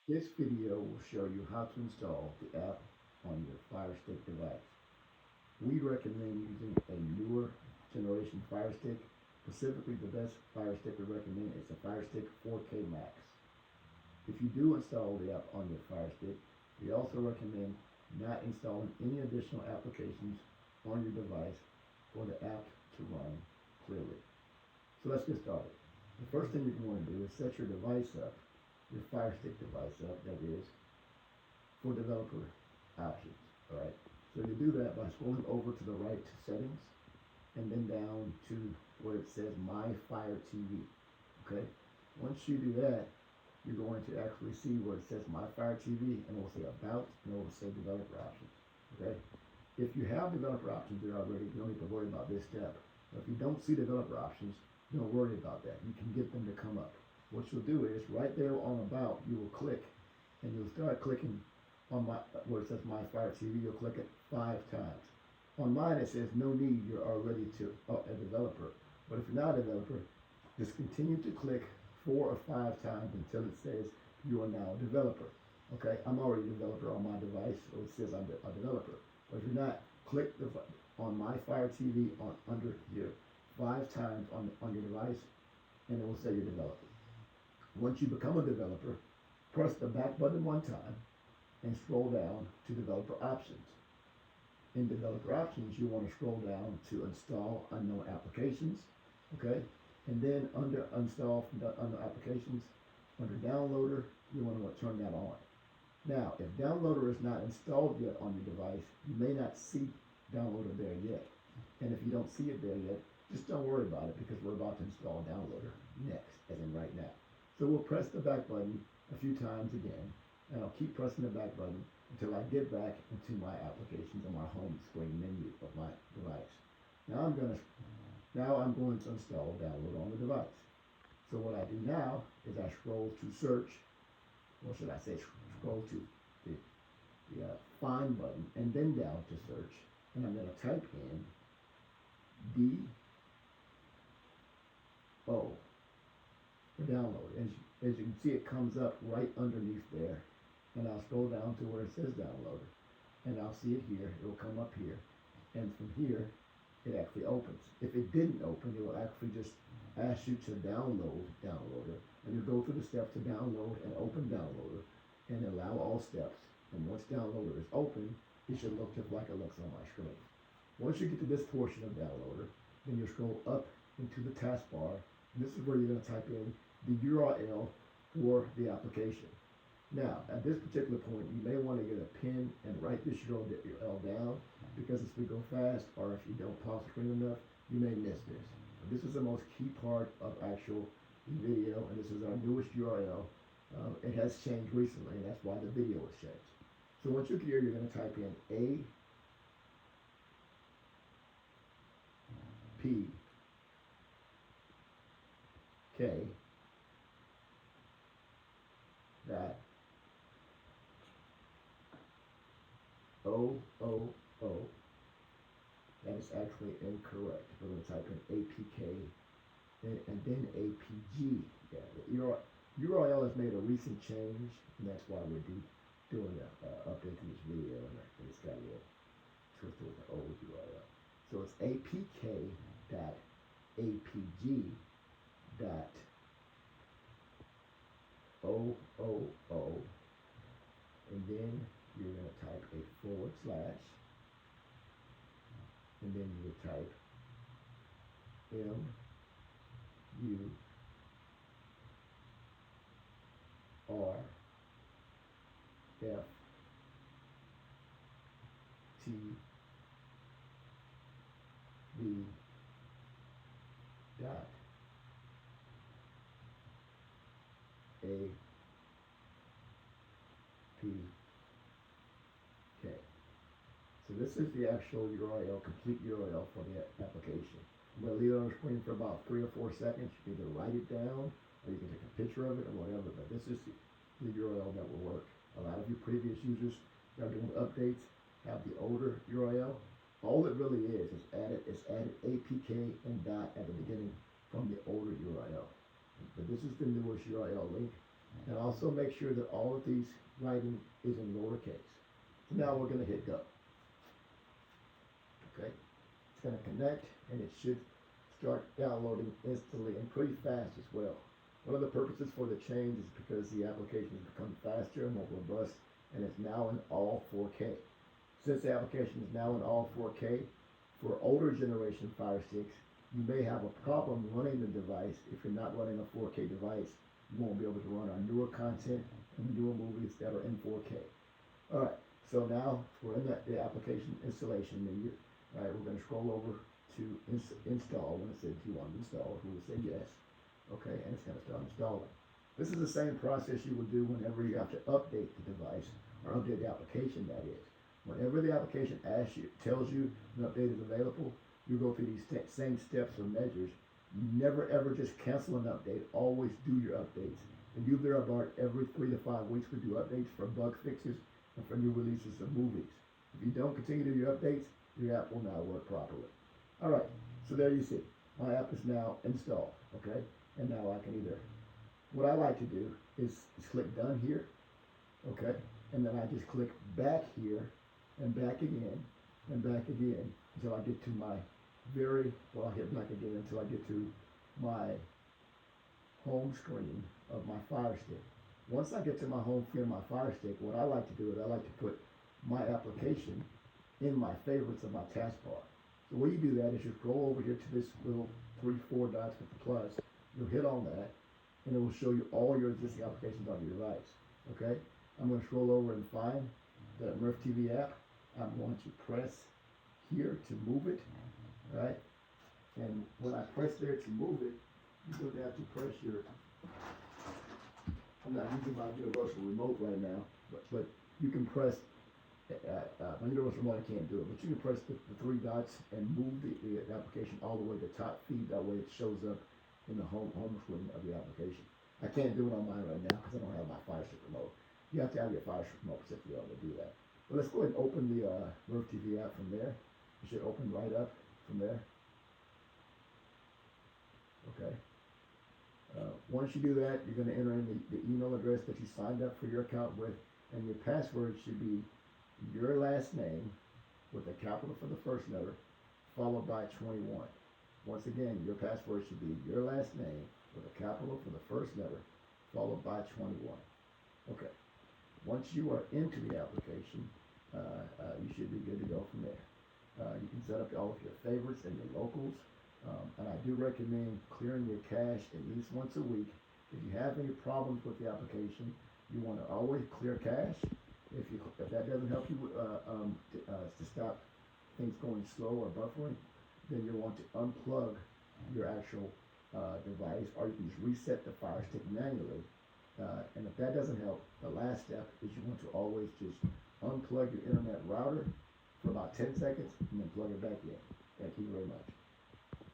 This video will show you how to install the app on your Fire Stick device. We recommend using a newer generation Fire Stick. Specifically, the best Fire Stick we recommend is the Fire Stick 4K Max. If you do install the app on your Fire Stick, we also recommend not installing any additional applications on your device for the app to run clearly. So let's get started. The first thing you're going to do is set your device up, your Fire Stick device up, that is, for developer options. All right. So you do that by scrolling over to the right to settings and then down to where it says My Fire TV. Okay. Once you do that, you're going to actually see where it says My Fire TV and it will say About and it will say Developer Options. Okay. If you have developer options there already, you don't need to worry about this step. But if you don't see developer options, don't worry about that. You can get them to come up. What you'll do is right there on About, you will click and you'll start clicking on my where it says My Fire TV. You'll click it 5 times. On mine it says no need. You're already a developer. But if you're not a developer, just continue to click 4 or 5 times until it says you are now a developer. Okay, I'm already a developer on my device, so it says I'm a developer. But if you're not, click on My Fire TV on under here 5 times on your device, and it will say you're a developer. Once you become a developer, press the back button 1 time and scroll down to developer options. In developer options, you want to scroll down to install unknown applications, okay? And then under install from unknown applications, under downloader, you want to turn that on. Now, if downloader is not installed yet on your device, you may not see downloader there yet. And if you don't see it there yet, just don't worry about it because we're about to install downloader next, as in right now. So we'll press the back button a few times again, and I'll keep pressing the back button until I get back into my applications on my home screen menu of my device. Now I'm going to install download on the device. So what I do now is I scroll to search, or should I say scroll to the find button and then down to search, and I'm going to type in DO for download. As you can see, it comes up right underneath there, and I'll scroll down to where it says downloader, and I'll see it here. It will come up here, and from here, it actually opens. If it didn't open, it will actually just ask you to download downloader, and you go through the steps to download and open downloader, and allow all steps. And once downloader is open, it should look just like it looks on my screen. Once you get to this portion of downloader, then you scroll up into the taskbar, and this is where you're going to type in the URL for the application. Now, at this particular point, you may want to get a pen and write this URL down because as we go fast, or if you don't pause the screen enough, you may miss this. This is the most key part of actual video, and this is our newest URL. It has changed recently, and that's why the video has changed. So once you get here, you're going to type in APK dot OOO. That is actually incorrect. We're going to type in APK and then APG. Yeah, the URL has made a recent change, and that's why we're doing an update to this video, and it's got a little twisted with the old URL. So it's APK dot APG dot OOO, and then you're going to type a forward slash, and then you would type MURFTV dot APK. So this is the actual URL, complete URL for the application. I'm going to leave it on the screen for about 3 or 4 seconds. You can either write it down or you can take a picture of it or whatever, but this is the URL that will work. A lot of you previous users that are doing updates have the older URL. All it really is added APK and dot at the beginning from the older URL. But this is the newest URL link. And also make sure that all of these writing is in lowercase. So now we're going to hit go. Okay, it's going to connect and it should start downloading instantly and pretty fast as well. One of the purposes for the change is because the application has become faster and more robust and it's now in all 4K. Since the application is now in all 4K, for older generation Fire Sticks, you may have a problem running the device if you're not running a 4K device. You won't be able to run our newer content and newer movies that are in 4K. Alright, so now we're in the application installation menu. Alright, we're going to scroll over to install. When it says you want to install, we will say yes. Okay, and it's going to start installing. This is the same process you would do whenever you have to update the device or update the application, that is. Whenever the application asks you, tells you an update is available, you go through these same steps or measures. You never ever just cancel an update. Always do your updates. And UVerify every 3 to 5 weeks we do updates for bug fixes and for new releases of movies. If you don't continue to do your updates, your app will not work properly. Alright, so there you see. My app is now installed, okay? And now I can either, what I like to do is click done here, okay? And then I just click back here and back again until I get to my I'll hit back again until I get to my home screen of my Fire Stick. Once I get to my home screen of my Fire Stick, what I like to do is I like to put my application in my favorites of my taskbar. So when you do that is you scroll over here to this little 3-4 dots with the plus. You'll hit on that and it will show you all your existing applications on your device. Okay? I'm going to scroll over and find the Murph TV app. I'm going to press here to move it. Right? And when I press there to move it, you go down to press your, I'm not using my universal remote right now, but you can press, my universal remote I can't do it, but you can press the 3 dots and move the application all the way to top feed, that way it shows up in the home screen of the application. I can't do it on mine right now because I don't have my Fire Stick remote. You have to have your Fire Stick remote to be able to do that. But let's go ahead and open the Murph TV app from there. It should open right up from there. Okay. Once you do that, you're going to enter in the email address that you signed up for your account with, and your password should be your last name with a capital for the first letter, followed by 21. Once again, your password should be your last name with a capital for the first letter, followed by 21. Okay. Once you are into the application, you should be good to go from there. You can set up all of your favorites and your locals. And I do recommend clearing your cache at least once a week. If you have any problems with the application, you want to always clear cache. If that doesn't help you to stop things going slow or buffering, then you'll want to unplug your actual device, or you can just reset the Fire Stick manually. And if that doesn't help, the last step is you want to always just unplug your internet router for about 10 seconds and then plug it back in. Thank you very much.